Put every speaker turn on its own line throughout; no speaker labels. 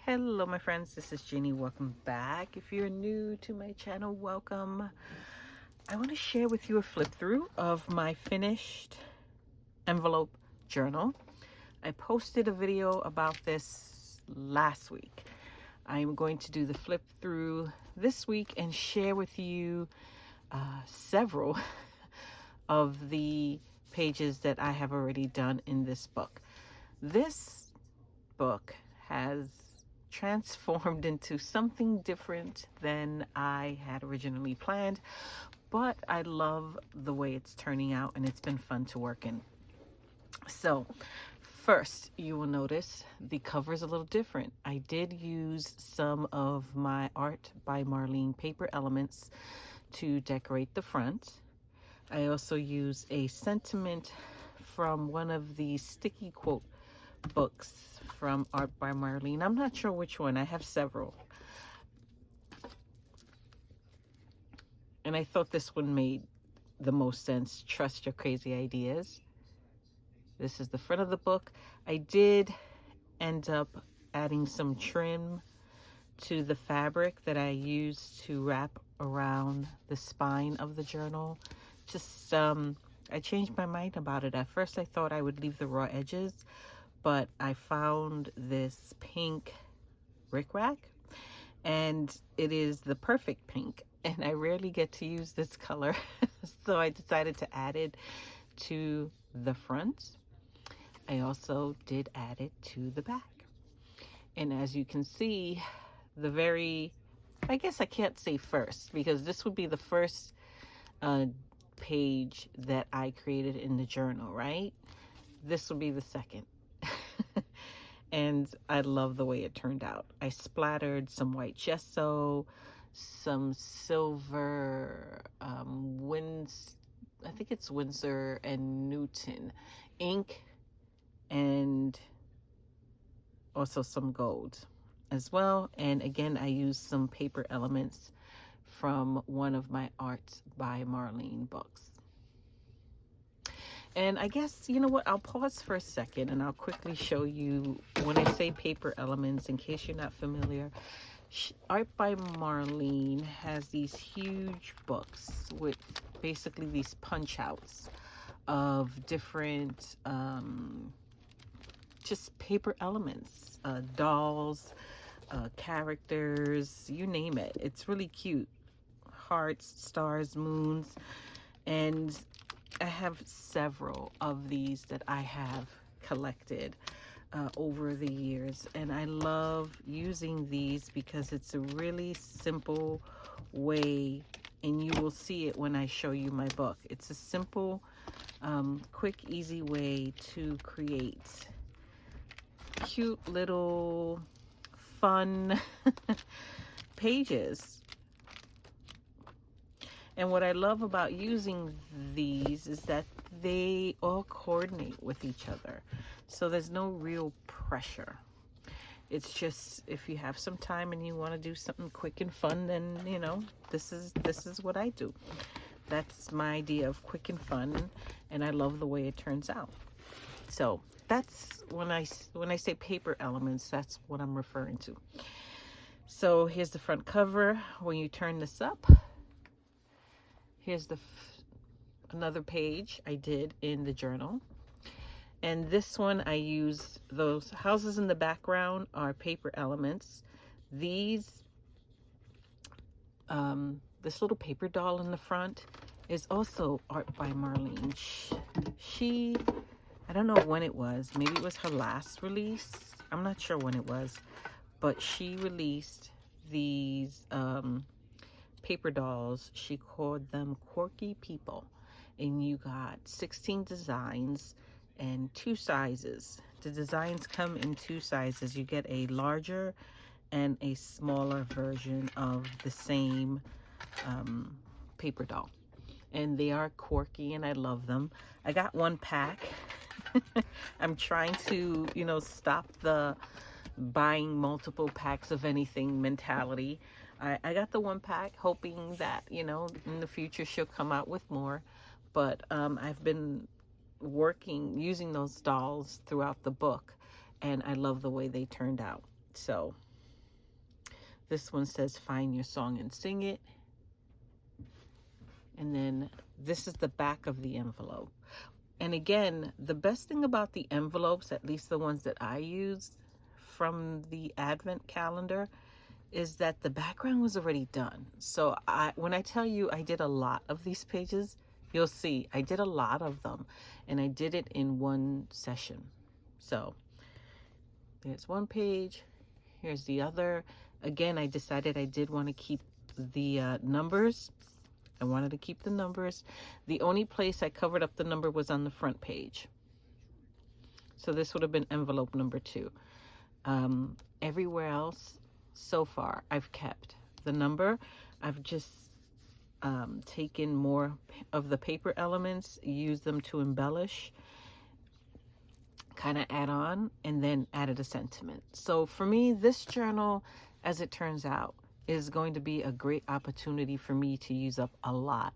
Hello my friends, this is Jeannie. Welcome back. If you're new to my channel, welcome. I want to share with you a flip through of my finished envelope journal. I posted a video about this last week. I'm going to do the flip through this week and share with you several of the pages that I have already done in this book. This book has transformed into something different than I had originally planned, but I love the way it's turning out and it's been fun to work in. So first, you will notice the cover is a little different. I did use some of my Art by Marlene paper elements to decorate the front. I also use a sentiment from one of the sticky quote books from Art by Marlene. I'm not sure which one. I have several. And I thought this one made the most sense. Trust your crazy ideas. This is the front of the book. I did end up adding some trim to the fabric that I used to wrap around the spine of the journal. Just, I changed my mind about it. At first I thought I would leave the raw edges, but I found this pink rickrack and it is the perfect pink and I rarely get to use this color. So I decided to add it to the front. I also did add it to the back. And as you can see, the very, I guess I can't say first because this would be the first page that I created in the journal, right? This will be the second. And I love the way it turned out. I splattered some white gesso, some silver, I think it's Winsor and Newton ink, and also some gold as well. And again, I used some paper elements from one of my Art by Marlene books. And I guess, you know what, I'll pause for a second and I'll quickly show you when I say paper elements, in case you're not familiar. Art by Marlene has these huge books with basically these punch outs of different just paper elements, dolls, characters, you name it. It's really cute. Hearts, stars, moons, and I have several of these that I have collected over the years, and I love using these because it's a really simple way, and you will see it when I show you my book. It's a simple, quick, easy way to create cute little fun pages. And what I love about using these is that they all coordinate with each other. So there's no real pressure. It's just, if you have some time and you want to do something quick and fun, then, you know, this is what I do. That's my idea of quick and fun, and I love the way it turns out. So that's when I say paper elements, that's what I'm referring to. So here's the front cover. When you turn this up, here's another page I did in the journal. And this one I use, those houses in the background are paper elements. These, this little paper doll in the front is also Art by Marlene. She, I don't know when it was. Maybe it was her last release. I'm not sure when it was. But she released these paper dolls. She called them Quirky People, and you got 16 designs and 2 sizes. The designs come in 2 sizes. You get a larger and a smaller version of the same paper doll, and they are quirky and I love them. I got 1 pack. I'm trying to, you know, stop the buying multiple packs of anything mentality. I got the 1 pack hoping that, you know, in the future she'll come out with more. But I've been using those dolls throughout the book, and I love the way they turned out. So This one says find your song and sing it. And then this is the back of the envelope. And again, the best thing about the envelopes, at least the ones that I use from the Advent calendar, is that the background was already done. So when I tell you I did a lot of these pages, you'll see I did a lot of them, and I did it in one session. So there's one page, here's the other. Again, I decided I did want to keep the numbers. I wanted to keep the numbers. The only place I covered up the number was on the front page. So this would have been envelope number 2. Everywhere else so far I've kept the number. I've just taken more of the paper elements, used them to embellish, kind of add on, and then added a sentiment. So for me, this journal, as it turns out, is going to be a great opportunity for me to use up a lot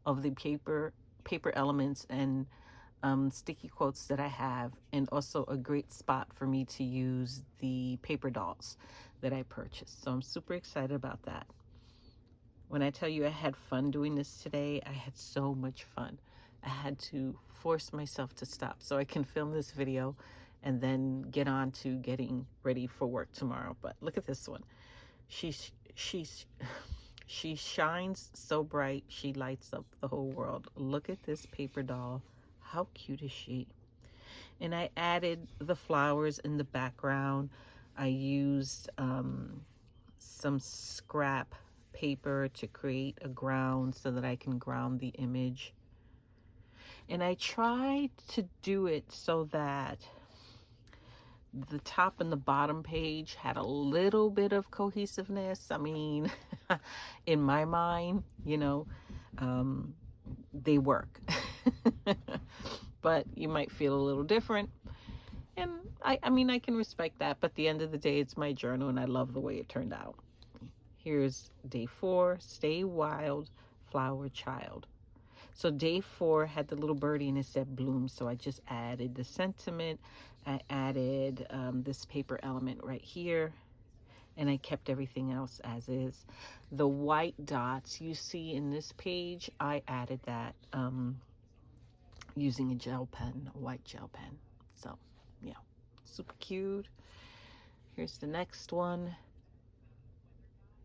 of the paper elements and sticky quotes that I have, and also a great spot for me to use the paper dolls that I purchased. So I'm super excited about that. When I tell you I had fun doing this today, I had so much fun. I had to force myself to stop so I can film this video and then get on to getting ready for work tomorrow. But look at this one. She shines so bright, she lights up the whole world. Look at this paper doll. How cute is she? And I added the flowers in the background. I used some scrap paper to create a ground so that I can ground the image. And I tried to do it so that the top and the bottom page had a little bit of cohesiveness. I mean, in my mind, you know, they work. But you might feel a little different. And I mean, I can respect that. But at the end of the day, it's my journal, and I love the way it turned out. Here's day 4, Stay Wild, Flower Child. So day 4 had the little birdie and it said bloom. So I just added the sentiment. I added this paper element right here, and I kept everything else as is. The white dots you see in this page, I added that using a gel pen, a white gel pen. So yeah, super cute. Here's the next one.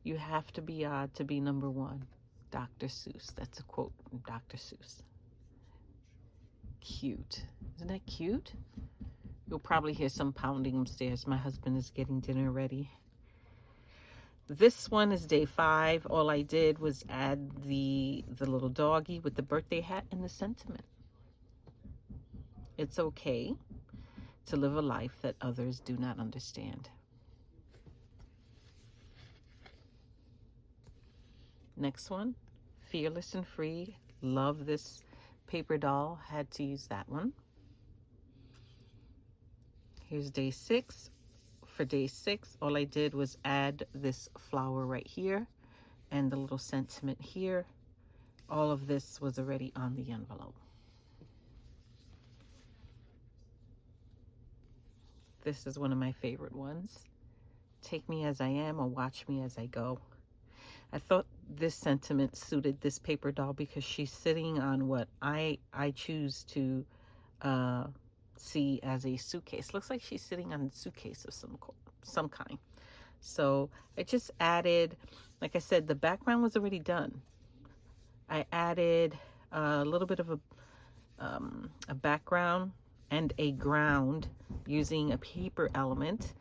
You have to be odd to be number 1. Dr. Seuss. That's a quote from Dr. Seuss. Cute. Isn't that cute? You'll probably hear some pounding upstairs. My husband is getting dinner ready. This one is day 5. All I did was add the little doggy with the birthday hat and the sentiment. It's okay to live a life that others do not understand. Next one, Fearless and Free. Love this paper doll. Had to use that one. Here's day 6. For day 6, all I did was add this flower right here and the little sentiment here. All of this was already on the envelope. This is one of my favorite ones. Take me as I am, or watch me as I go. I thought this sentiment suited this paper doll because she's sitting on what I choose to see as a suitcase. Looks like she's sitting on a suitcase of some kind. So I just added, like I said, the background was already done. I added a little bit of a background and a ground using a paper element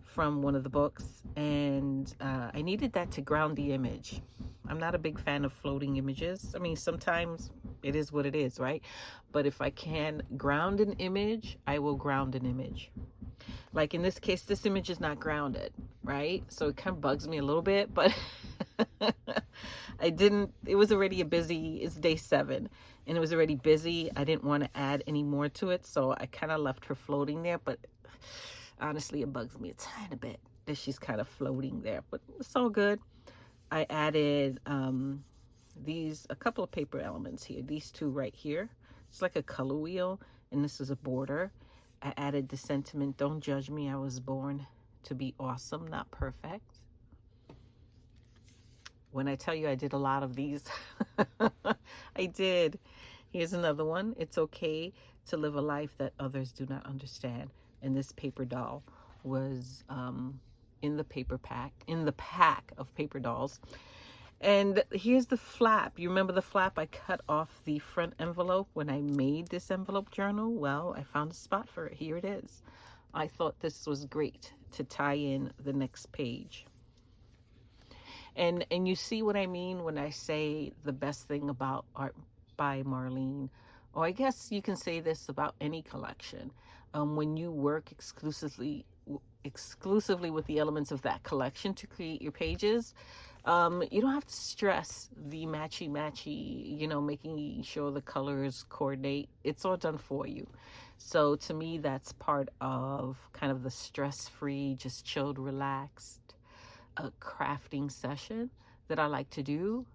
from one of the books, and I needed that to ground the image. I'm not a big fan of floating images. I mean, sometimes it is what it is, right? But if I can ground an image, I will ground an image. Like in this case, this image is not grounded, right? So it kind of bugs me a little bit, but it was already it's day 7, and it was already busy. I didn't want to add any more to it, so I kind of left her floating there, but honestly, it bugs me a tiny bit that she's kind of floating there, but it's all good. I added a couple of paper elements here. These 2 right here. It's like a color wheel, and this is a border. I added the sentiment, don't judge me, I was born to be awesome, not perfect. When I tell you I did a lot of these, I did. Here's another one. It's okay to live a life that others do not understand. And this paper doll was in the pack of paper dolls. And here's the flap. You remember the flap? I cut off the front envelope when I made this envelope journal. Well, I found a spot for it. Here it is. I thought this was great to tie in the next page. And you see what I mean when I say the best thing about art by Marlene, or I guess you can say this about any collection. When you work exclusively with the elements of that collection to create your pages, you don't have to stress the matchy, making sure the colors coordinate. It's all done for you. So to me, that's part of kind of the stress-free, just chilled, relaxed crafting session that I like to do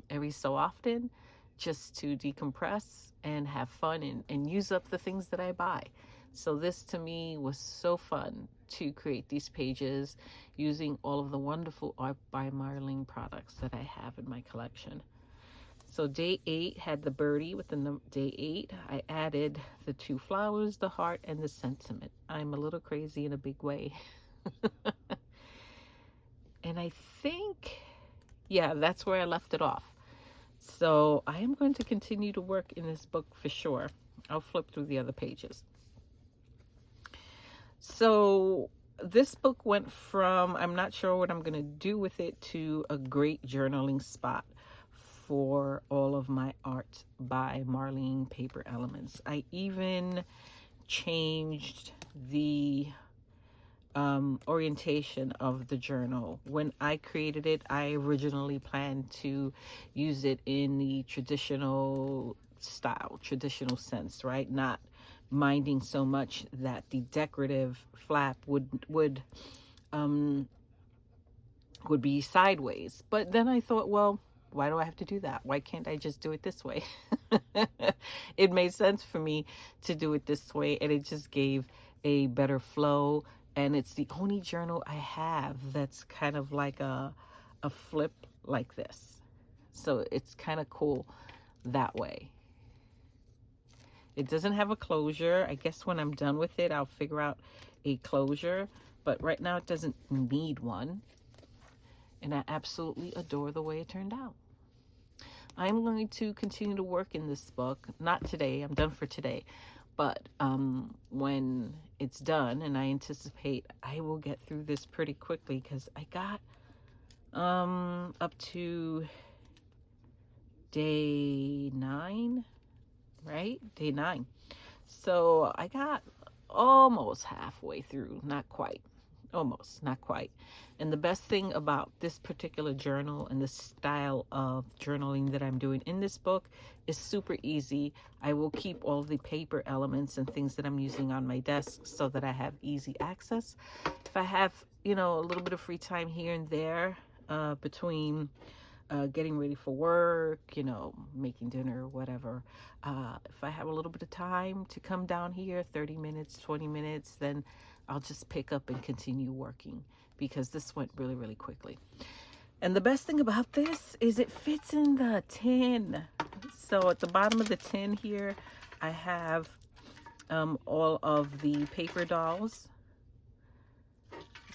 every so often, just to decompress and have fun and use up the things that I buy. So this to me was so fun to create these pages using all of the wonderful Art by Marlene products that I have in my collection. So day 8 had the birdie with the day 8. I added the 2 flowers, the heart, and the sentiment. I'm a little crazy in a big way. And I think, yeah, that's where I left it off. So I am going to continue to work in this book for sure. I'll flip through the other pages. So this book went from, I'm not sure what I'm going to do with it, to a great journaling spot for all of my Art by Marlene paper elements. I even changed the orientation of the journal. When I created it, I originally planned to use it in the traditional style, traditional sense, right? Not minding so much that the decorative flap would be sideways. But then I thought, well, why do I have to do that? Why can't I just do it this way? It made sense for me to do it this way, and it just gave a better flow. And it's the only journal I have that's kind of like a flip like this. So it's kind of cool that way. It doesn't have a closure. I guess when I'm done with it, I'll figure out a closure. But right now it doesn't need one. And I absolutely adore the way it turned out. I'm going to continue to work in this book. Not today. I'm done for today. But when it's done, and I anticipate I will get through this pretty quickly, because I got up to day 9, right? Day 9. So I got almost halfway through, not quite. Almost, not quite. And the best thing about this particular journal and the style of journaling that I'm doing in this book is super easy. I will keep all the paper elements and things that I'm using on my desk so that I have easy access. If I have, a little bit of free time here and there between getting ready for work, making dinner or whatever, if I have a little bit of time to come down here, 30 minutes, 20 minutes, then I'll just pick up and continue working, because this went really, really quickly. And the best thing about this is it fits in the tin. So at the bottom of the tin here, I have all of the paper dolls.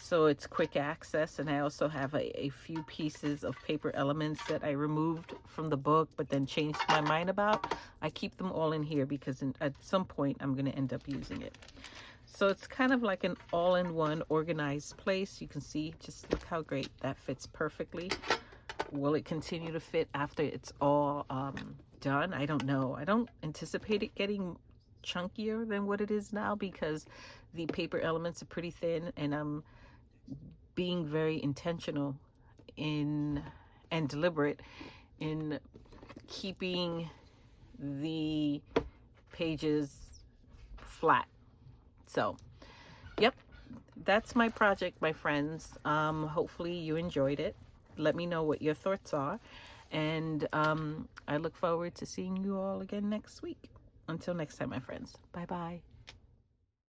So it's quick access. And I also have a few pieces of paper elements that I removed from the book, but then changed my mind about. I keep them all in here because at some point I'm going to end up using it. So it's kind of like an all-in-one organized place. You can see, just look how great that fits perfectly. Will it continue to fit after it's all done? I don't know. I don't anticipate it getting chunkier than what it is now, because the paper elements are pretty thin, and I'm being very intentional and deliberate in keeping the pages flat. So, yep, that's my project, my friends. Hopefully you enjoyed it. Let me know what your thoughts are. And I look forward to seeing you all again next week. Until next time, my friends. Bye-bye.